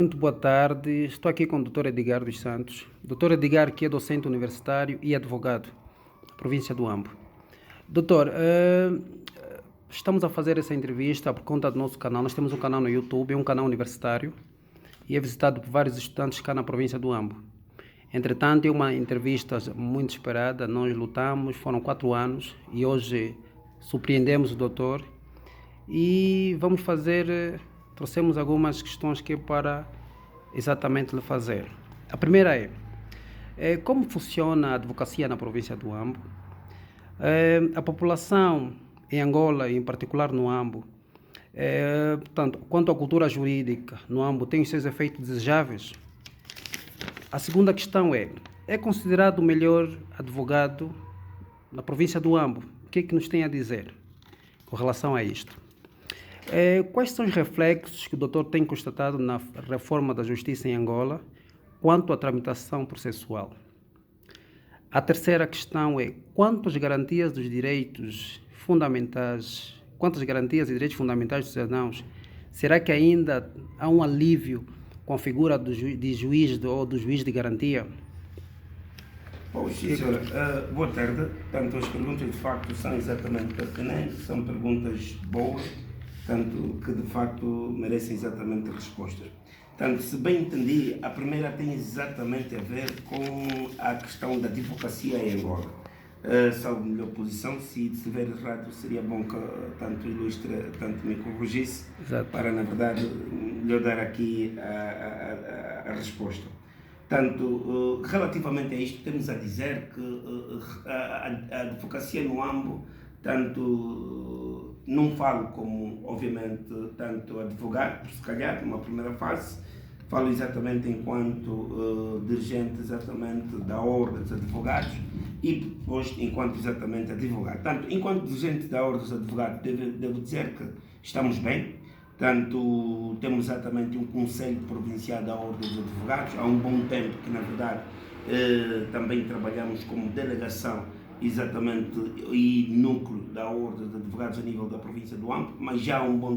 Muito boa tarde, estou aqui com o Dr. Edgar dos Santos. Dr. Edgar, que é docente universitário e advogado da província do Ambo. Doutor, estamos a fazer essa entrevista por conta do nosso canal. Nós temos um canal no YouTube, é um canal universitário e é visitado por vários estudantes cá na província do Ambo. Entretanto, é uma entrevista muito esperada. Nós lutamos, foram 4 anos e hoje surpreendemos o doutor e vamos fazer, trouxemos algumas questões que é para exatamente lhe fazer. A primeira é como funciona a advocacia na província do Ambo. A população em Angola, em particular no Ambo, portanto, quanto à cultura jurídica no Ambo, tem os seus efeitos desejáveis? A segunda questão é considerado o melhor advogado na província do Ambo? O que é que nos tem a dizer com relação a isto? Quais são os reflexos que o doutor tem constatado na reforma da justiça em Angola quanto à tramitação processual? A terceira questão quantas garantias e direitos fundamentais dos cidadãos, será que ainda há um alívio com a figura de juiz ou do juiz de garantia? Pois, sim, senhora. Boa tarde. Tanto as perguntas de facto são exatamente pertinentes, são perguntas boas, tanto que de facto merecem exatamente respostas. Tanto, se bem entendi, a primeira tem exatamente a ver com a questão da advocacia em Angola. Salvo melhor posição, se estiver errado, seria bom que tanto ilustre, tanto me corrigisse, Exato. para, na verdade, lhe dar aqui a resposta. Tanto, relativamente a isto, temos a dizer que a advocacia no Ambo, tanto, não falo como, obviamente, tanto advogado, se calhar, numa primeira fase, falo exatamente enquanto dirigente exatamente da Ordem dos Advogados e depois enquanto exatamente advogado. Tanto, enquanto dirigente da Ordem dos Advogados, devo dizer que estamos bem. Tanto, temos exatamente um Conselho Provincial da Ordem dos Advogados, há um bom tempo que, na verdade, também trabalhamos como delegação exatamente e núcleo da Ordem dos Advogados a nível da província do Ambo, mas já há um bom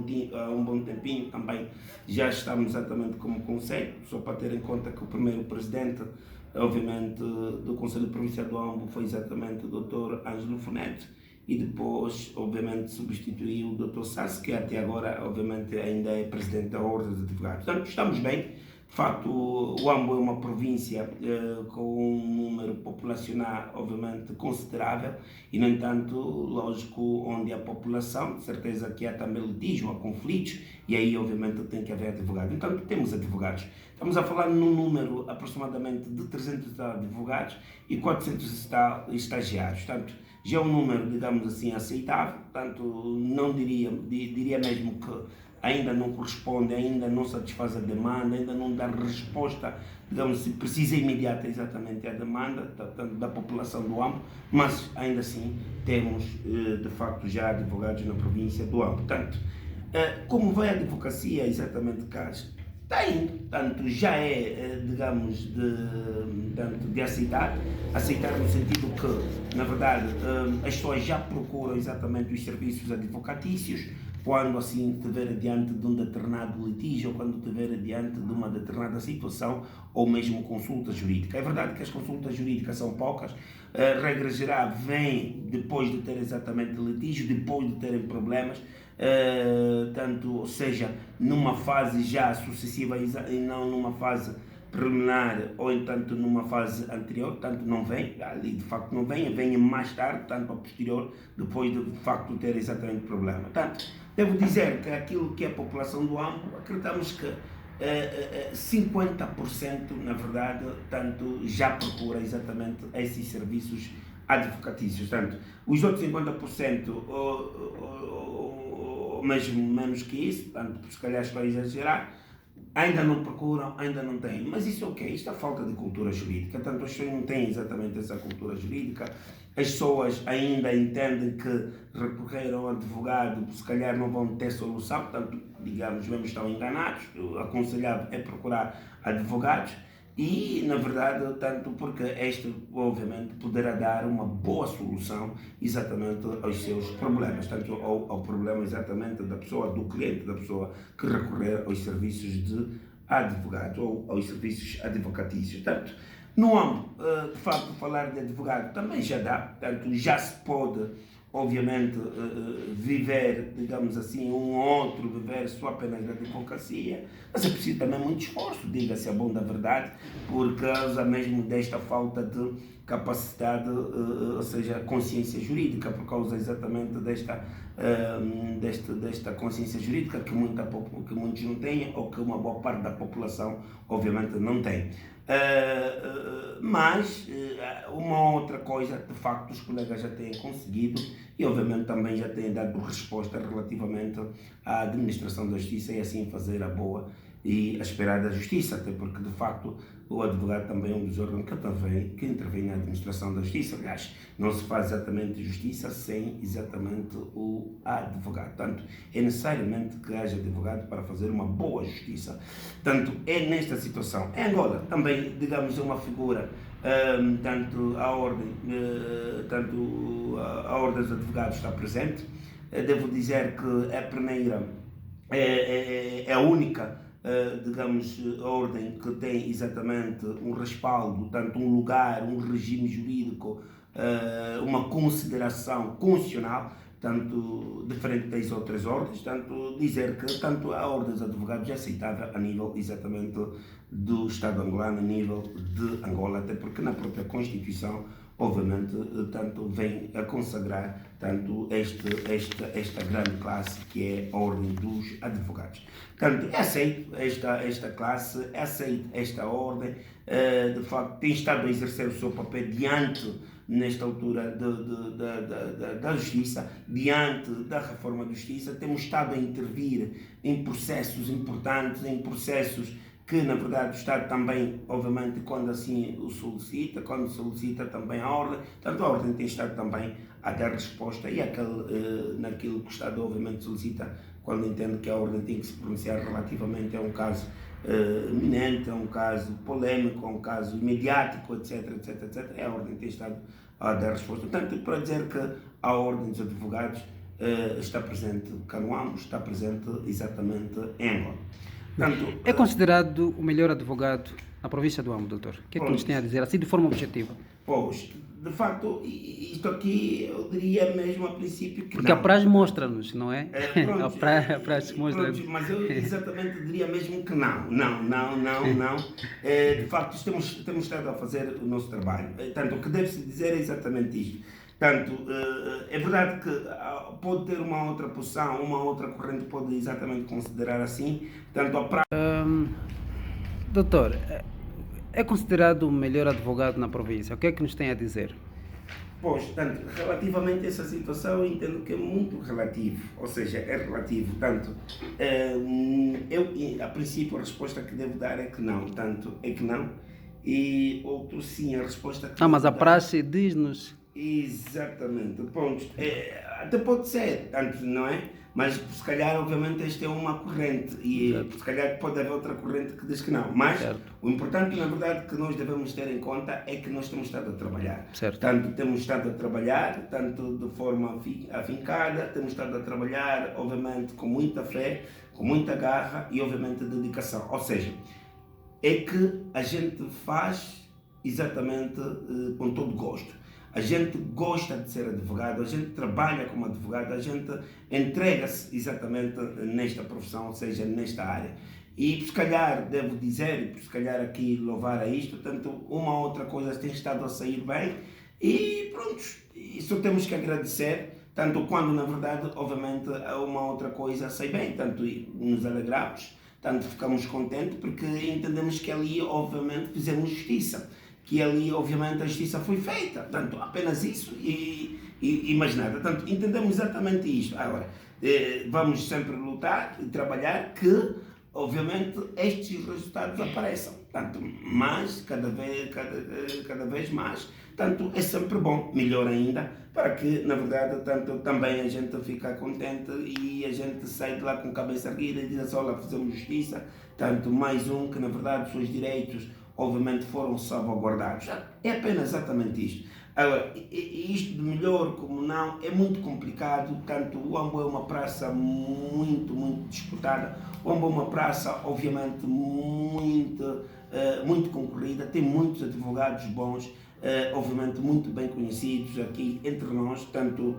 tempinho também já estamos exatamente como Conselho, só para ter em conta que o primeiro presidente, obviamente, do Conselho Provincial do Ambo foi exatamente o Dr. Ângelo Funete, e depois, obviamente, substituiu o Dr. Sassi, que até agora, obviamente, ainda é presidente da Ordem dos Advogados. Portanto, estamos bem. De facto, o Ambo é uma província com um número populacional, obviamente, considerável e, no entanto, lógico, onde a população, de certeza que há também litígio, há conflitos, e aí, obviamente, tem que haver advogados. Então, temos advogados. Estamos a falar num número aproximadamente de 300 advogados e 400 estagiários. Portanto, já é um número, digamos assim, aceitável. Portanto, não diria mesmo que ainda não corresponde, ainda não satisfaz a demanda, ainda não dá resposta, digamos assim, precisa e imediata exatamente à demanda da população do Ambo, mas ainda assim temos, de facto, já advogados na província do Ambo. Portanto, como vai a advocacia exatamente cá? Está indo, tanto já digamos, de aceitar no sentido que, na verdade, as pessoas já procuram exatamente os serviços advocatícios, quando assim estiver diante de um determinado litígio, ou quando estiver diante de uma determinada situação, ou mesmo consulta jurídica. É verdade que as consultas jurídicas são poucas, regra geral vem depois de ter exatamente litígio, depois de terem problemas, tanto, ou seja, numa fase já sucessiva e não numa fase preliminar ou entanto numa fase anterior, tanto não vem, ali de facto não vem, vem mais tarde, tanto a posterior, depois de facto ter exatamente problema. Tanto, devo dizer que aquilo que é a população do Ambo, acreditamos que 50% na verdade, tanto já procura exatamente esses serviços advocatícios. Tanto, os outros 50%, ou mesmo menos que isso, tanto, se calhar estou a exagerar, ainda não procuram, ainda não têm. Mas isso é o quê? Isto é falta de cultura jurídica. Tanto as pessoas não têm exatamente essa cultura jurídica, as pessoas ainda entendem que recorrer ao advogado, se calhar não vão ter solução, portanto, digamos, mesmo estão enganados. O aconselhável é procurar advogados e, na verdade, tanto porque este, obviamente, poderá dar uma boa solução exatamente aos seus problemas, tanto ao problema exatamente da pessoa, do cliente, da pessoa que recorrer aos serviços de advogados ou aos serviços advocatícios. Portanto, no âmbito, de facto, falar de advogado também já dá, portanto, já se pode, obviamente, viver, digamos assim, um ou outro viver só apenas da advocacia, mas é preciso também muito esforço, diga-se a bom da verdade, por causa mesmo desta falta de capacidade, ou seja, consciência jurídica, por causa exatamente desta consciência jurídica que muitos não têm ou que uma boa parte da população, obviamente, não tem. Mas uma outra coisa, de facto, os colegas já têm conseguido e, obviamente, também já têm dado resposta relativamente à administração da justiça e assim fazer a boa e a esperada justiça, até porque, de facto, o advogado também é um dos órgãos que intervém na administração da justiça. Aliás, não se faz exatamente justiça sem exatamente o advogado. Portanto, é necessariamente que haja advogado para fazer uma boa justiça. Portanto, é nesta situação. Em Angola, também, digamos, é uma figura, tanto a ordem dos advogados está presente. Devo dizer que a primeira é a única, digamos, a ordem que tem exatamente um respaldo, tanto um lugar, um regime jurídico, uma consideração constitucional, tanto diferente das outras ordens, tanto dizer que tanto a ordem dos advogados é aceitável a nível exatamente do Estado angolano, a nível de Angola, até porque na própria Constituição, obviamente, tanto vem a consagrar tanto esta grande classe que é a ordem dos advogados. Portanto, é aceito esta classe, é aceito esta ordem, de facto tem estado a exercer o seu papel diante, nesta altura, da justiça, diante da reforma da justiça, temos estado a intervir em processos importantes, em processos que, na verdade, o Estado também, obviamente, quando assim o solicita, quando solicita também a ordem, tanto a ordem tem estado também a dar resposta e naquilo que o Estado, obviamente, solicita, quando entende que a ordem tem que se pronunciar relativamente a um caso iminente, a um caso polémico, a um caso mediático, etc, etc, etc, a ordem tem estado a dar resposta. Portanto, para dizer que a ordem dos advogados está presente cá no AMO, está presente exatamente em Angola. Portanto, é considerado o melhor advogado na província do Ambo, doutor? O que é que nos tem a dizer, assim de forma objetiva? Pois, de facto, isto aqui eu diria mesmo a princípio que porque não. A praxe mostra-nos, não é? Pronto, a praxe mostra-nos. Mas eu exatamente diria mesmo que não. De facto, temos estado a fazer o nosso trabalho. Portanto, o que deve-se dizer é exatamente isto. Portanto, é verdade que pode ter uma outra posição, uma outra corrente pode exatamente considerar assim. Portanto, a praxe... Doutor, é considerado o melhor advogado na província. O que é que nos tem a dizer? Pois, portanto, relativamente a essa situação, eu entendo que é muito relativo, ou seja, é relativo. Tanto, a princípio, a resposta que devo dar é que não, tanto é que não, e outro sim, a resposta que mas a praxe diz-nos. Exatamente, ponto. Até pode ser, tanto, não é? Mas se calhar, obviamente, esta é uma corrente e se calhar pode haver outra corrente que diz que não. Mas o importante, na verdade, que nós devemos ter em conta é que nós temos estado a trabalhar. Tanto temos estado a trabalhar, tanto de forma afincada, temos estado a trabalhar, obviamente, com muita fé, com muita garra e, obviamente, dedicação. Ou seja, é que a gente faz exatamente com todo gosto. A gente gosta de ser advogado, a gente trabalha como advogado, a gente entrega-se exatamente nesta profissão, ou seja, nesta área. E se calhar, devo dizer, se calhar aqui louvar a isto, tanto uma ou outra coisa tem estado a sair bem e pronto, isso temos que agradecer, tanto quando na verdade, obviamente, uma outra coisa sai bem, tanto nos alegramos, tanto ficamos contentes porque entendemos que ali, obviamente, fizemos justiça. Que ali, obviamente, a justiça foi feita. Portanto, apenas isso e mais nada. Portanto, entendemos exatamente isto. Agora, vamos sempre lutar e trabalhar que, obviamente, estes resultados apareçam. Portanto, mais, cada vez mais. Portanto, é sempre bom, melhor ainda, para que, na verdade, tanto, também a gente fica contente e a gente sai de lá com a cabeça erguida e diz assim, olha, fizemos justiça. Tanto mais um que, na verdade, os seus direitos, obviamente foram salvaguardados. É apenas exatamente isto. Agora, isto de melhor como não é muito complicado, tanto o Huambo é uma praça muito disputada, o Huambo é uma praça obviamente muito concorrida, tem muitos advogados bons, obviamente muito bem conhecidos aqui entre nós, tanto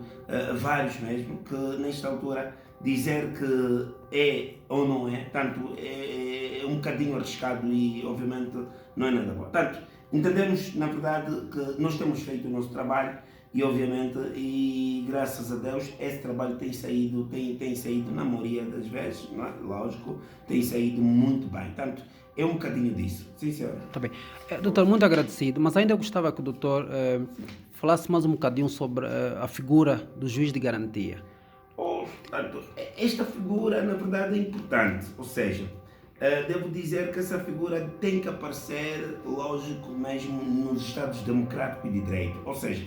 vários mesmo, que nesta altura dizer que é ou não é, tanto é um bocadinho arriscado e obviamente não é nada bom. Tanto entendemos na verdade que nós temos feito o nosso trabalho e obviamente, e graças a Deus, esse trabalho tem saído na maioria das vezes, não é? Lógico, tem saído muito bem. Tanto é um bocadinho disso. Sim, senhora. Tá bem. Doutor, muito agradecido, mas ainda gostava que o doutor falasse mais um bocadinho sobre a figura do juiz de garantia. Portanto, esta figura, na verdade, é importante, ou seja, devo dizer que essa figura tem que aparecer, lógico, mesmo nos Estados democráticos e de direito, ou seja,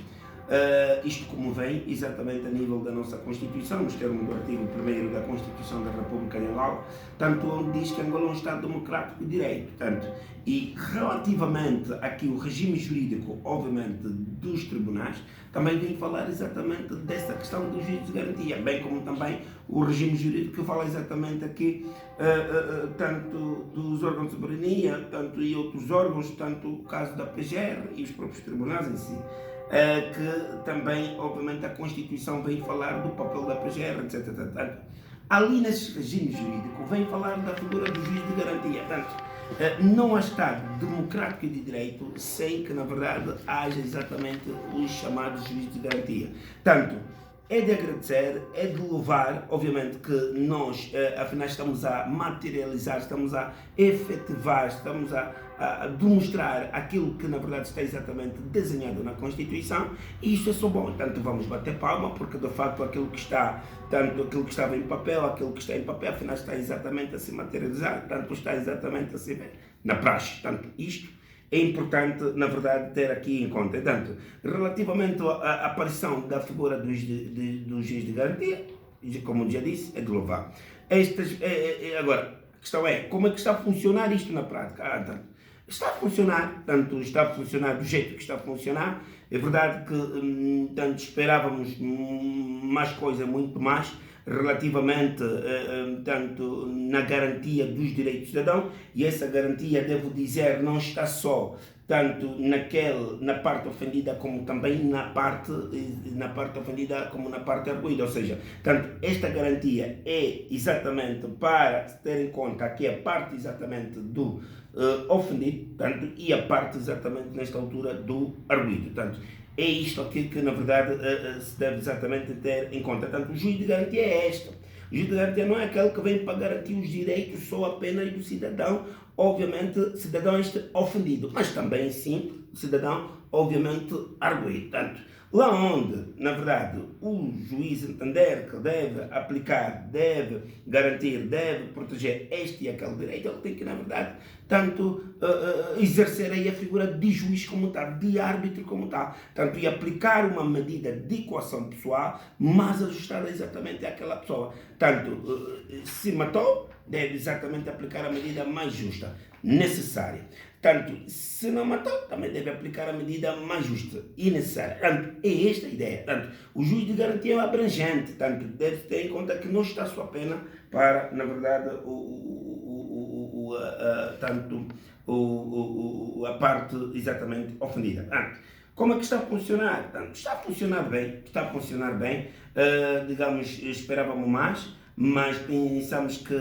isto como vem exatamente a nível da nossa Constituição, nos termos do artigo 1º da Constituição da República de Angola, tanto onde diz que Angola é um Estado democrático de direito. Tanto, e relativamente aqui o regime jurídico, obviamente, dos tribunais, também vem falar exatamente dessa questão do juízo de garantia, bem como também o regime jurídico que fala exatamente aqui, tanto dos órgãos de soberania, tanto e outros órgãos, tanto o caso da PGR e os próprios tribunais em si. Que também, obviamente, a Constituição vem falar do papel da PGR, etc. Ali nesse regime jurídico vem falar da figura do juiz de garantia. Portanto, não há Estado democrático e de direito sem que, na verdade, haja exatamente os chamados juízes de garantia. Tanto é de agradecer, é de louvar, obviamente que nós, afinal, estamos a materializar, estamos a efetivar, estamos a demonstrar aquilo que na verdade está exatamente desenhado na Constituição, e isso é só bom. Tanto vamos bater palma, porque de facto aquilo que está, tanto aquilo que estava em papel, aquilo que está em papel, afinal está exatamente a se materializar, tanto está exatamente a se ver na praxe. Tanto isto é importante, na verdade, ter aqui em conta. Tanto, relativamente à aparição da figura do juiz de garantia, como já disse, é de louvar. Agora, a questão é, como é que está a funcionar isto na prática? Está a funcionar, tanto está a funcionar do jeito que está a funcionar. É verdade que tanto esperávamos mais coisa, muito mais, relativamente tanto na garantia dos direitos do cidadão, e essa garantia, devo dizer, não está só tanto na parte ofendida como também na parte ofendida como na parte arguida, ou seja, tanto esta garantia é exatamente para ter em conta aqui a parte exatamente do ofendido, tanto, e a parte exatamente nesta altura do arguido, tanto. É isto aqui que na verdade se deve exatamente ter em conta. Tanto o juiz de garantia é este. O juiz de garantia não é aquele que vem para garantir os direitos só apenas do cidadão, obviamente, cidadão este ofendido, mas também sim, cidadão, obviamente, arguido. Tanto, lá onde, na verdade, o juiz entender que deve aplicar, deve garantir, deve proteger este e aquele direito, ele tem que, na verdade, tanto exercer aí a figura de juiz como tal, de árbitro como tal, tanto e aplicar uma medida de coação pessoal, mas ajustada exatamente àquela pessoa. Tanto, se matou, deve exatamente aplicar a medida mais justa, necessária. Tanto, se não matou, também deve aplicar a medida mais justa e necessária. Tanto, é esta a ideia. Tanto, o juiz de garantia é abrangente. Tanto, deve ter em conta que não está só a pena para, na verdade, a parte exatamente ofendida. Tanto, como é que está a funcionar? Tanto, está a funcionar bem. Digamos, esperávamos mais, mas pensamos que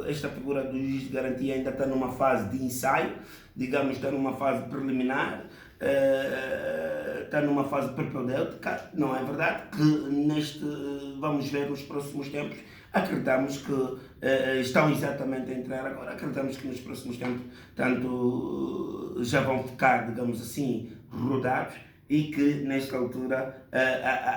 esta figura do juiz de garantia ainda está numa fase de ensaio, digamos, está numa fase preliminar, está numa fase propedêutica, não é verdade? Que vamos ver nos próximos tempos, acreditamos que estão exatamente a entrar agora, acreditamos que nos próximos tempos, tanto já vão ficar, digamos assim, rodados, e que nesta altura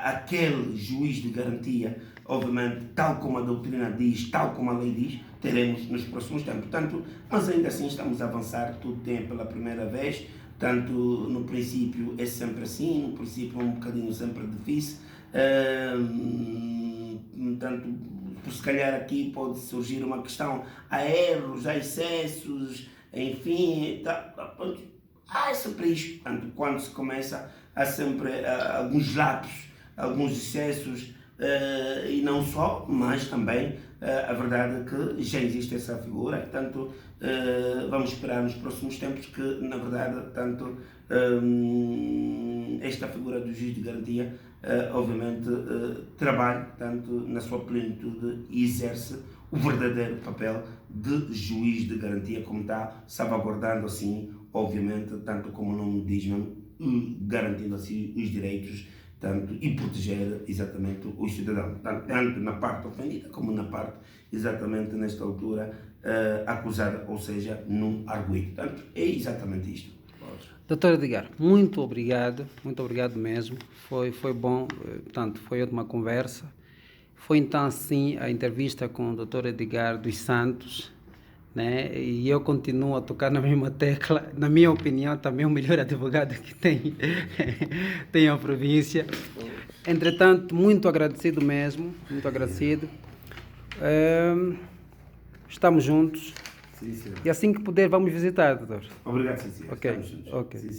aquele juiz de garantia, obviamente, tal como a doutrina diz, tal como a lei diz, teremos nos próximos tempos. Portanto, mas ainda assim estamos a avançar, tudo tem pela primeira vez, tanto no princípio é sempre assim, no princípio é um bocadinho sempre difícil, tanto, por se calhar aqui pode surgir uma questão, há erros, há excessos, enfim, há sempre isto. Portanto, quando se começa, há sempre alguns lapsos, alguns excessos, e não só, mas também a verdade é que já existe essa figura, portanto, vamos esperar nos próximos tempos que, na verdade, tanto esta figura do juiz de garantia, obviamente, trabalhe tanto na sua plenitude e exerce o verdadeiro papel de juiz de garantia, como está salvaguardando assim, obviamente, tanto como o nome diz, garantindo assim os direitos tanto, e proteger exatamente o cidadão, tanto na parte ofendida como na parte, exatamente nesta altura, acusada, ou seja, no arguido. Portanto, é exatamente isto. Doutor Edgar, muito obrigado mesmo. Foi bom, portanto, foi ótima conversa. Foi então assim a entrevista com o Dr. Edgar dos Santos, né? E eu continuo a tocar na mesma tecla. Na minha opinião, também o melhor advogado que tem, tem a província. Entretanto, muito agradecido mesmo, muito agradecido. Estamos juntos. Sim, sim. E assim que puder, vamos visitar, doutor. Obrigado, Cecília. Ok, Estamos juntos. ok. Sim, sim.